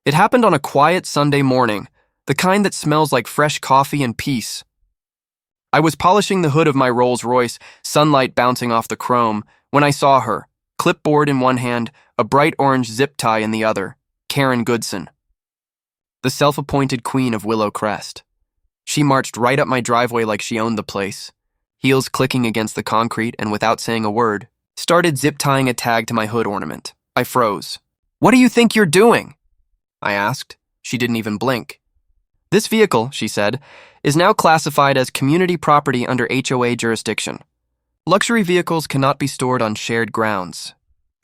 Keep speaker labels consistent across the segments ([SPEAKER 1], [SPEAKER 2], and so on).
[SPEAKER 1] It happened on a quiet Sunday morning, the kind that smells like fresh coffee and peace. I was polishing the hood of my Rolls-Royce, sunlight bouncing off the chrome, when I saw her, clipboard in one hand, a bright orange zip tie in the other, Karen Goodson, the self-appointed queen of Willow Crest. She marched right up my driveway like she owned the place, heels clicking against the concrete and without saying a word, started zip-tying a tag to my hood ornament. I froze. "What do you think you're doing?" I asked. She didn't even blink. "This vehicle," she said, "is now classified as community property under HOA jurisdiction. Luxury vehicles cannot be stored on shared grounds.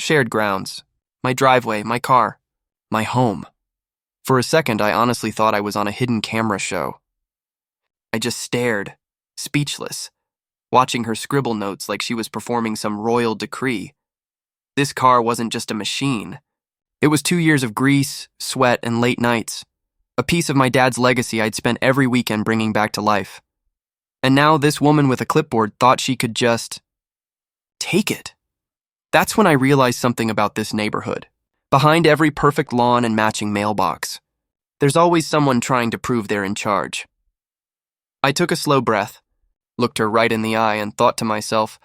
[SPEAKER 1] Shared grounds. My driveway, my car, my home." For a second, I honestly thought I was on a hidden camera show. I just stared, speechless, watching her scribble notes like she was performing some royal decree. This car wasn't just a machine. It was 2 years of grease, sweat, and late nights. A piece of my dad's legacy I'd spent every weekend bringing back to life. And now this woman with a clipboard thought she could just take it. That's when I realized something about this neighborhood. Behind every perfect lawn and matching mailbox, there's always someone trying to prove they're in charge. I took a slow breath, looked her right in the eye, and thought to myself,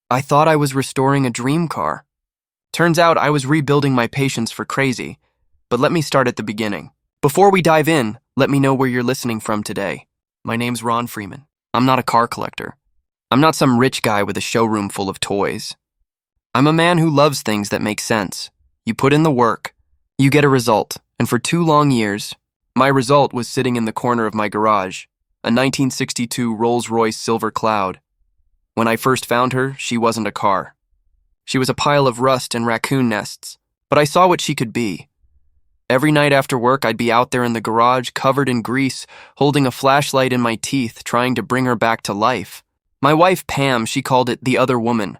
[SPEAKER 1] I thought I was restoring a dream car. Turns out I was rebuilding my patience for crazy. But let me start at the beginning. Before we dive in, let me know where you're listening from today. My name's Ron Freeman. I'm not a car collector. I'm not some rich guy with a showroom full of toys. I'm a man who loves things that make sense. You put in the work, you get a result, and for 2 long years, my result was sitting in the corner of my garage, a 1962 Rolls-Royce Silver Cloud. When I first found her, she wasn't a car. She was a pile of rust and raccoon nests, but I saw what she could be. Every night after work, I'd be out there in the garage, covered in grease, holding a flashlight in my teeth, trying to bring her back to life. My wife, Pam, she called it the other woman.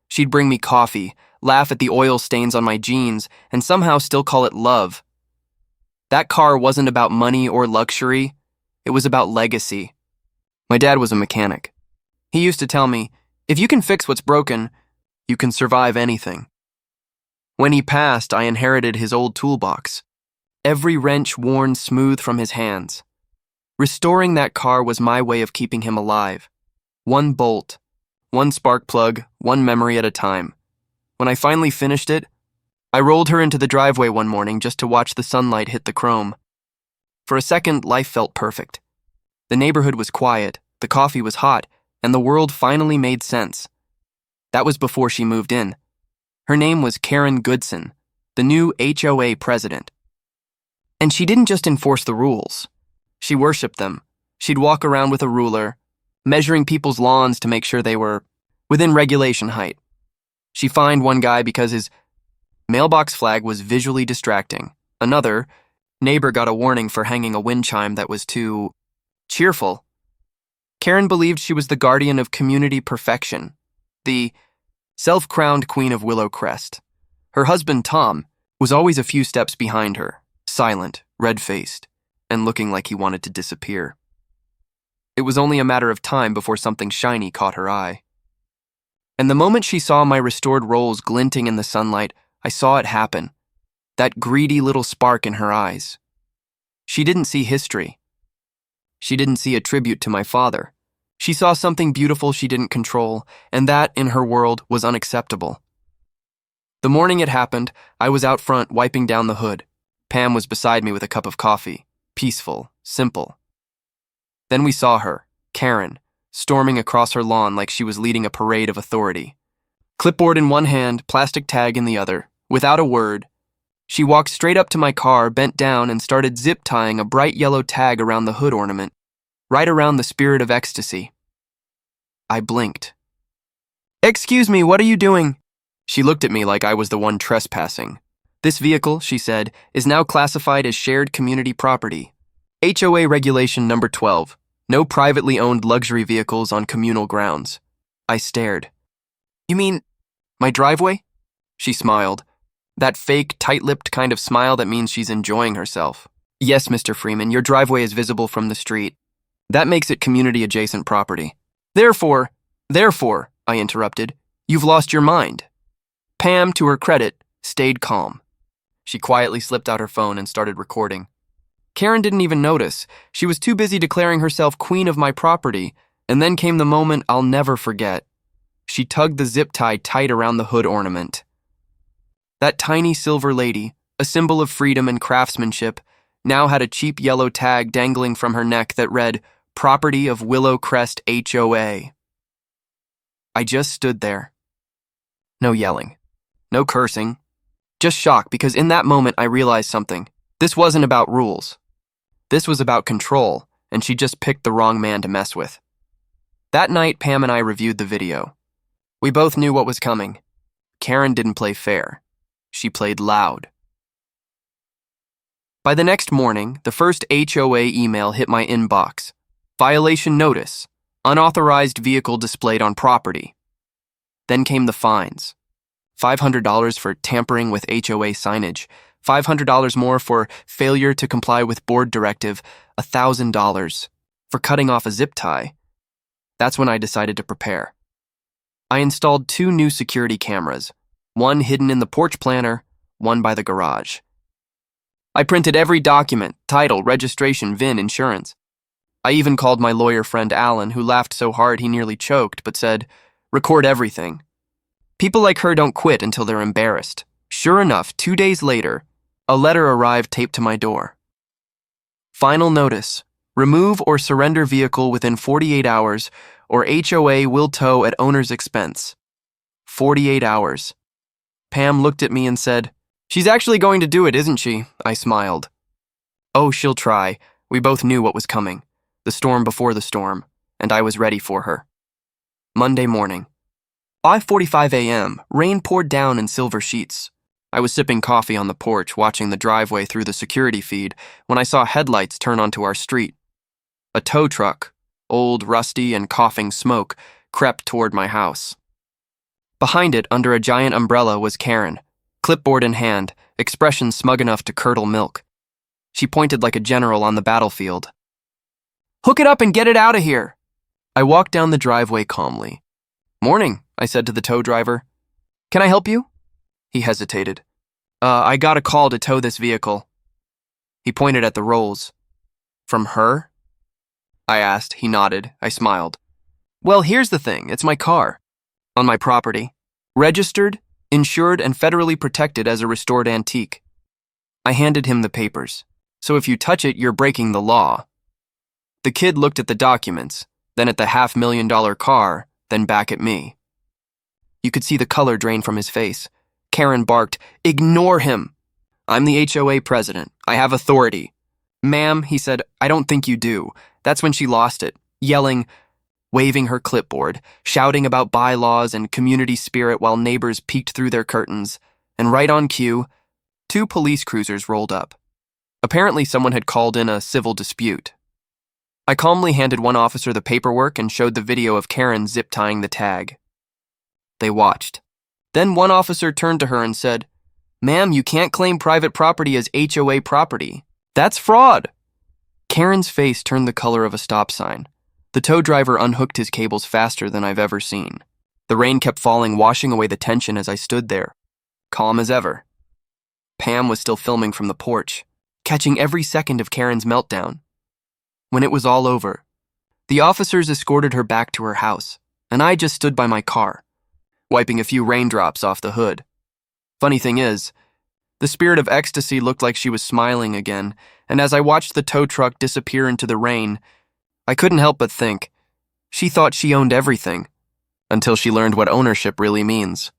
[SPEAKER 1] She'd bring me coffee, laugh at the oil stains on my jeans, and somehow still call it love. That car wasn't about money or luxury. It was about legacy. My dad was a mechanic. He used to tell me, if you can fix what's broken, you can survive anything. When he passed, I inherited his old toolbox, every wrench worn smooth from his hands. Restoring that car was my way of keeping him alive. One bolt, one spark plug, one memory at a time. When I finally finished it, I rolled her into the driveway one morning just to watch the sunlight hit the chrome. For a second, life felt perfect. The neighborhood was quiet, the coffee was hot, and the world finally made sense. That was before she moved in. Her name was Karen Goodson, the new HOA president. And she didn't just enforce the rules. She worshipped them. She'd walk around with a ruler, measuring people's lawns to make sure they were within regulation height. She fined one guy because his mailbox flag was visually distracting. Another neighbor got a warning for hanging a wind chime that was too cheerful. Karen believed she was the guardian of community perfection, the self-crowned queen of Willow Crest. Her husband, Tom, was always a few steps behind her, silent, red-faced, and looking like he wanted to disappear. It was only a matter of time before something shiny caught her eye. And the moment she saw my restored rolls glinting in the sunlight, I saw it happen. That greedy little spark in her eyes. She didn't see history. She didn't see a tribute to my father. She saw something beautiful she didn't control, and that, in her world, was unacceptable. The morning it happened, I was out front wiping down the hood. Pam was beside me with a cup of coffee. Peaceful, simple. Then we saw her, Karen, storming across her lawn like she was leading a parade of authority. Clipboard in one hand, plastic tag in the other. Without a word, she walked straight up to my car, bent down, and started zip-tying a bright yellow tag around the hood ornament, right around the spirit of ecstasy. I blinked. "Excuse me, what are you doing?" She looked at me like I was the one trespassing. "This vehicle," she said, "is now classified as shared community property. HOA Regulation Number 12. No privately owned luxury vehicles on communal grounds." I stared. "You mean my driveway?" She smiled. That fake, tight-lipped kind of smile that means she's enjoying herself. "Yes, Mr. Freeman, your driveway is visible from the street. That makes it community-adjacent property. Therefore, I interrupted, you've lost your mind." Pam, to her credit, stayed calm. She quietly slipped out her phone and started recording. Karen didn't even notice. She was too busy declaring herself queen of my property, and then came the moment I'll never forget. She tugged the zip tie tight around the hood ornament. That tiny silver lady, a symbol of freedom and craftsmanship, now had a cheap yellow tag dangling from her neck that read, "Property of Willow Crest HOA." I just stood there. No yelling. No cursing. Just shock, because in that moment I realized something. This wasn't about rules. This was about control, and she just picked the wrong man to mess with. That night, Pam and I reviewed the video. We both knew what was coming. Karen didn't play fair. She played loud. By the next morning, the first HOA email hit my inbox. Violation notice. Unauthorized vehicle displayed on property. Then came the fines. $500 for tampering with HOA signage. $500 more for failure to comply with board directive. $1,000 for cutting off a zip tie. That's when I decided to prepare. I installed 2 new security cameras, one hidden in the porch planter, one by the garage. I printed every document, title, registration, VIN, insurance. I even called my lawyer friend Alan, who laughed so hard he nearly choked, but said, "Record everything." People like her don't quit until they're embarrassed. Sure enough, 2 days later, a letter arrived taped to my door. Final notice. Remove or surrender vehicle within 48 hours, or HOA will tow at owner's expense. 48 hours. Pam looked at me and said, "She's actually going to do it, isn't she?" I smiled. Oh, she'll try. We both knew what was coming. The storm before the storm, and I was ready for her. Monday morning. 5:45 a.m., rain poured down in silver sheets. I was sipping coffee on the porch, watching the driveway through the security feed, when I saw headlights turn onto our street. A tow truck, old, rusty, and coughing smoke, crept toward my house. Behind it, under a giant umbrella, was Karen, clipboard in hand, expression smug enough to curdle milk. She pointed like a general on the battlefield. "Hook it up and get it out of here!" I walked down the driveway calmly. "Morning," I said to the tow driver. "Can I help you?" He hesitated. I got a call to tow this vehicle." He pointed at the rolls. "From her?" I asked. He nodded. I smiled. "Well, here's the thing. It's my car. On my property. Registered, insured, and federally protected as a restored antique." I handed him the papers. "So if you touch it, you're breaking the law." The kid looked at the documents, then at the $500,000 car, then back at me. You could see the color drain from his face. Karen barked, "Ignore him! I'm the HOA president. I have authority." "Ma'am," he said, "I don't think you do." That's when she lost it, yelling, waving her clipboard, shouting about bylaws and community spirit while neighbors peeked through their curtains. And right on cue, 2 police cruisers rolled up. Apparently someone had called in a civil dispute. I calmly handed one officer the paperwork and showed the video of Karen zip-tying the tag. They watched. Then one officer turned to her and said, "Ma'am, you can't claim private property as HOA property. That's fraud." Karen's face turned the color of a stop sign. The tow driver unhooked his cables faster than I've ever seen. The rain kept falling, washing away the tension as I stood there, calm as ever. Pam was still filming from the porch, catching every second of Karen's meltdown. When it was all over, the officers escorted her back to her house, and I just stood by my car, wiping a few raindrops off the hood. Funny thing is, the spirit of ecstasy looked like she was smiling again, and as I watched the tow truck disappear into the rain, I couldn't help but think, she thought she owned everything, until she learned what ownership really means.